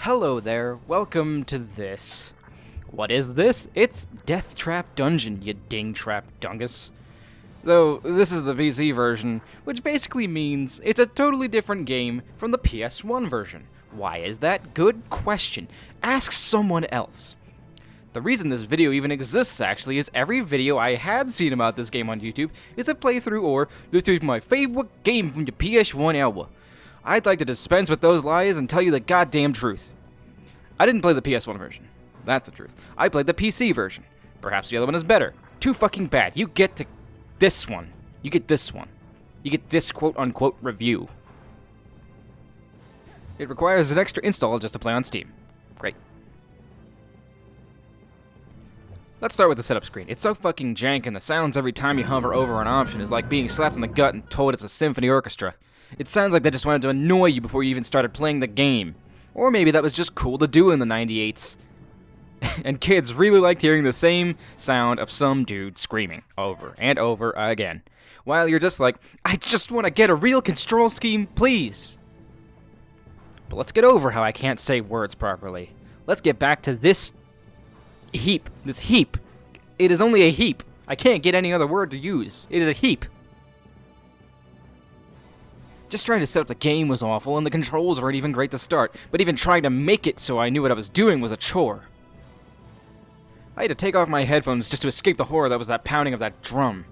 Hello there, welcome to this. What is this? It's Death Trap Dungeon, you ding trap dungus. Though, this is the PC version, which basically means it's a totally different game from the PS1 version. Why is that? Good question. Ask someone else. The reason this video even exists, actually, is every video I had seen about this game on YouTube is a playthrough or, "This is my favorite game from the PS1 era." I'd like to dispense with those lies and tell you the goddamn truth. I didn't play the PS1 version. That's the truth. I played the PC version. Perhaps the other one is better. Too fucking bad. You get to this one. You get this one. You get this quote-unquote review. It requires an extra install just to play on Steam. Great. Let's start with the setup screen. It's so fucking jank, and the sounds every time you hover over an option is like being slapped in the gut and told it's a symphony orchestra. It sounds like they just wanted to annoy you before you even started playing the game. Or maybe that was just cool to do in the 98s. And kids really liked hearing the same sound of some dude screaming over and over again. While you're just like, I just want to get a real control scheme, please. But let's get over how I can't say words properly. Let's get back to this heap. This heap. It is only a heap. I can't get any other word to use. It is a heap. Just trying to set up the game was awful, and the controls weren't even great to start, but even trying to make it so I knew what I was doing was a chore. I had to take off my headphones just to escape the horror that was that pounding of that drum.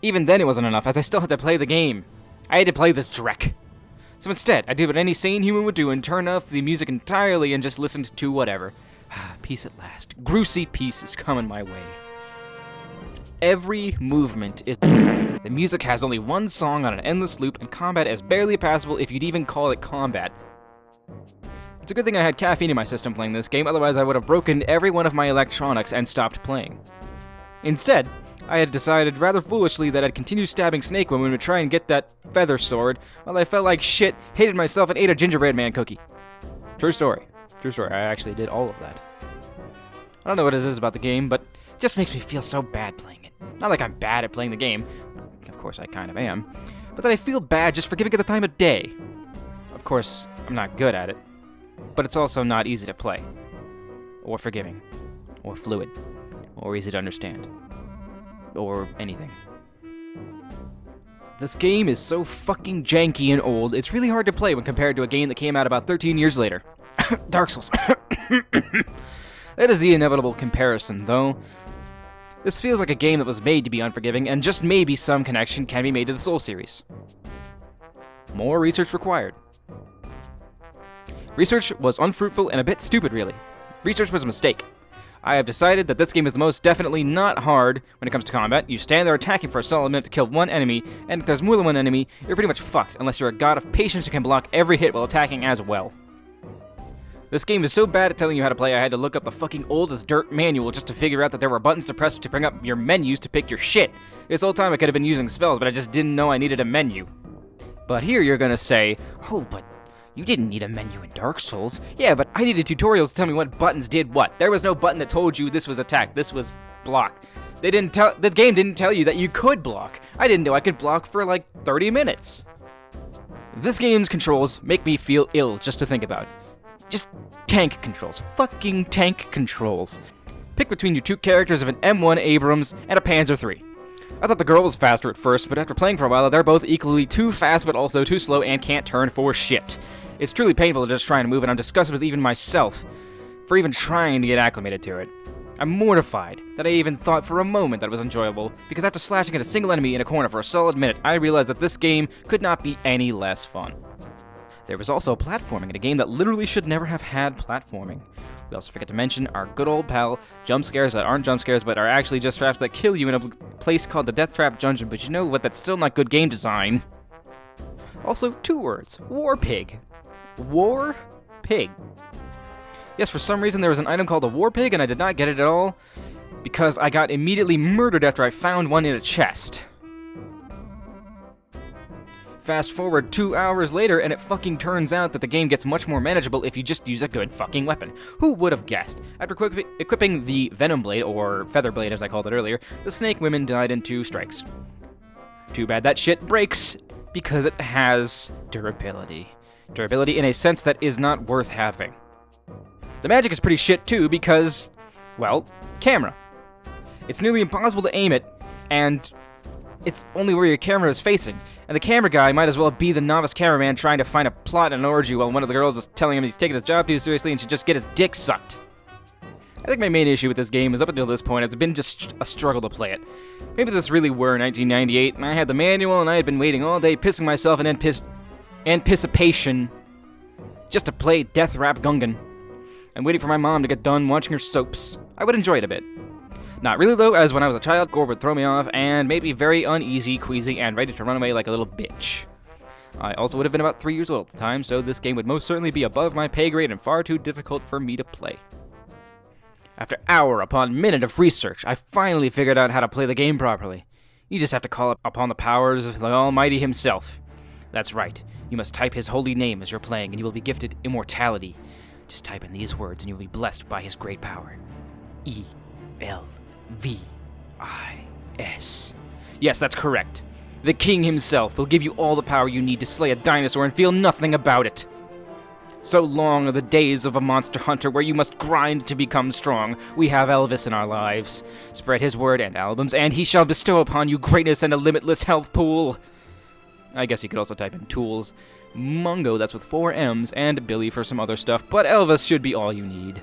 Even then it wasn't enough, as I still had to play the game. I had to play this dreck. So instead, I did what any sane human would do and turn off the music entirely and just listened to whatever. Peace at last. Grousy peace is coming my way. Every movement is... The music has only one song on an endless loop, and combat is barely passable if you'd even call it combat. It's a good thing I had caffeine in my system playing this game, otherwise I would have broken every one of my electronics and stopped playing. Instead, I had decided rather foolishly that I'd continue stabbing snake women to try and get that feather sword, while I felt like shit, hated myself, and ate a gingerbread man cookie. True story. True story. I actually did all of that. I don't know what it is about the game, but it just makes me feel so bad playing it. Not like I'm bad at playing the game. Of course, I kind of am. But that I feel bad just for giving it the time of day. Of course, I'm not good at it. But it's also not easy to play. Or forgiving. Or fluid. Or easy to understand. Or anything. This game is so fucking janky and old, it's really hard to play when compared to a game that came out about 13 years later. Dark Souls. That is the inevitable comparison, though. This feels like a game that was made to be unforgiving, and just maybe some connection can be made to the Souls series. More research required. Research was unfruitful and a bit stupid, really. Research was a mistake. I have decided that this game is most definitely not hard when it comes to combat. You stand there attacking for a solid minute to kill one enemy, and if there's more than one enemy, you're pretty much fucked, unless you're a god of patience who can block every hit while attacking as well. This game is so bad at telling you how to play, I had to look up the fucking old-as dirt manual just to figure out that there were buttons to press to bring up your menus to pick your shit. This whole time I could have been using spells, but I just didn't know I needed a menu. But here you're gonna say, oh, but you didn't need a menu in Dark Souls. Yeah, but I needed tutorials to tell me what buttons did what. There was no button that told you this was attack, this was block. The game didn't tell you that you could block. I didn't know I could block for like 30 minutes. This game's controls make me feel ill just to think about. Just tank controls. Fucking tank controls. Pick between your two characters of an M1 Abrams and a Panzer III. I thought the girl was faster at first, but after playing for a while, they're both equally too fast but also too slow and can't turn for shit. It's truly painful to just try and move, and I'm disgusted with even myself for even trying to get acclimated to it. I'm mortified that I even thought for a moment that it was enjoyable, because after slashing at a single enemy in a corner for a solid minute, I realized that this game could not be any less fun. There was also platforming in a game that literally should never have had platforming. We also forget to mention our good old pal, jump scares that aren't jump scares but are actually just traps that kill you in a place called the Death Trap Dungeon, but you know what, that's still not good game design. Also, 2 words, War Pig. War Pig. Yes, for some reason there was an item called a War Pig and I did not get it at all, because I got immediately murdered after I found one in a chest. Fast forward 2 hours later, and it fucking turns out that the game gets much more manageable if you just use a good fucking weapon. Who would have guessed? After equipping the Venom Blade, or Feather Blade as I called it earlier, the Snake Women died in 2 strikes. Too bad that shit breaks, because it has durability. Durability in a sense that is not worth having. The magic is pretty shit too because, well, camera. It's nearly impossible to aim it, and it's only where your camera is facing. And the camera guy might as well be the novice cameraman trying to find a plot in an orgy while one of the girls is telling him he's taking his job too seriously and should just get his dick sucked. I think my main issue with this game is up until this point it's been just a struggle to play it. Maybe this really were 1998 and I had the manual and I had been waiting all day pissing myself in anticipation just to play Death Rap Gungan and waiting for my mom to get done watching her soaps. I would enjoy it a bit. Not really though, as when I was a child, gore would throw me off and made me very uneasy, queasy, and ready to run away like a little bitch. I also would have been about 3 years old at the time, so this game would most certainly be above my pay grade and far too difficult for me to play. After hour upon minute of research, I finally figured out how to play the game properly. You just have to call upon the powers of the Almighty himself. That's right, you must type his holy name as you're playing and you will be gifted immortality. Just type in these words and you will be blessed by his great power. E-L-V-I-S. Yes, that's correct. The king himself will give you all the power you need to slay a dinosaur and feel nothing about it. So long are the days of a monster hunter where you must grind to become strong. We have Elvis in our lives. Spread his word and albums, and he shall bestow upon you greatness and a limitless health pool. I guess you could also type in tools. Mungo, that's with 4 M's, and Billy for some other stuff, but Elvis should be all you need.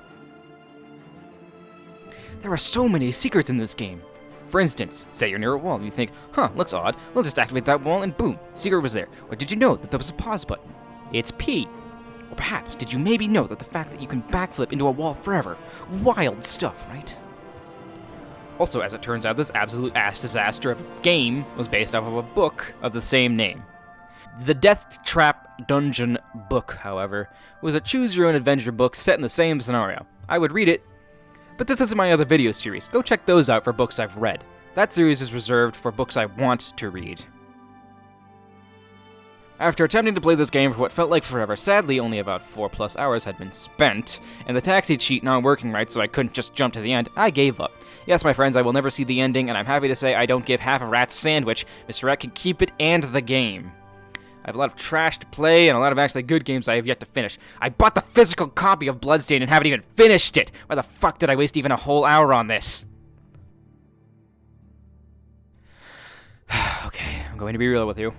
There are so many secrets in this game. For instance, say you're near a wall and you think, huh, looks odd, we'll just activate that wall and boom, secret was there. Or did you know that there was a pause button? It's P. Or perhaps, did you maybe know that the fact that you can backflip into a wall forever? Wild stuff, right? Also, as it turns out, this absolute ass disaster of a game was based off of a book of the same name. The Death Trap Dungeon book, however, was a choose-your-own-adventure book set in the same scenario. I would read it, but this isn't my other video series. Go check those out for books I've read. That series is reserved for books I want to read. After attempting to play this game for what felt like forever, sadly only about 4+ hours had been spent, and the taxi cheat not working right so I couldn't just jump to the end, I gave up. Yes, my friends, I will never see the ending, and I'm happy to say I don't give half a rat's sandwich. Mr. Rat can keep it and the game. I have a lot of trash to play, and a lot of actually good games I have yet to finish. I bought the physical copy of Bloodstained and haven't even finished it! Why the fuck did I waste even a whole hour on this? Okay, I'm going to be real with you.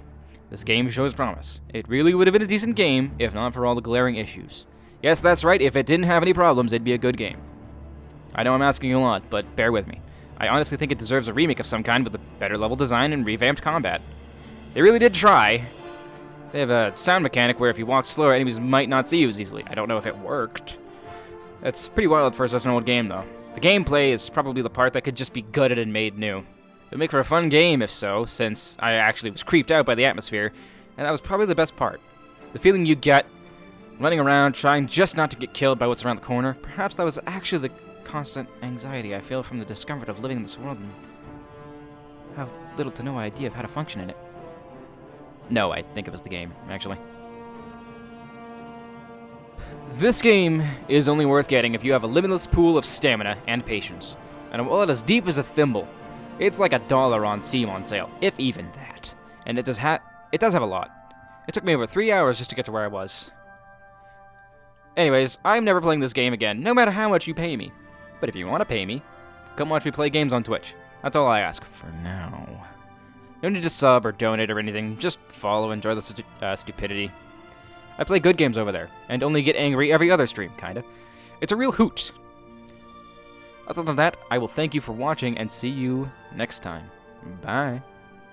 This game shows promise. It really would have been a decent game, if not for all the glaring issues. Yes, that's right, if it didn't have any problems, it'd be a good game. I know I'm asking a lot, but bear with me. I honestly think it deserves a remake of some kind with a better level design and revamped combat. They really did try. They have a sound mechanic where if you walk slower, enemies might not see you as easily. I don't know if it worked. That's pretty wild for such an old game, though. The gameplay is probably the part that could just be gutted and made new. It would make for a fun game, if so, since I actually was creeped out by the atmosphere, and that was probably the best part. The feeling you get running around, trying just not to get killed by what's around the corner. Perhaps that was actually the constant anxiety I feel from the discomfort of living in this world and have little to no idea of how to function in it. No, I think it was the game, actually. This game is only worth getting if you have a limitless pool of stamina and patience, and a wallet as deep as a thimble. It's like $1 on Steam on sale, if even that. And it does have a lot. It took me over 3 hours just to get to where I was. Anyways, I'm never playing this game again, no matter how much you pay me. But if you want to pay me, come watch me play games on Twitch. That's all I ask for now. No need to sub or donate or anything, just follow and enjoy the stupidity. I play good games over there, and only get angry every other stream, kinda. It's a real hoot. Other than that, I will thank you for watching and see you next time. Bye.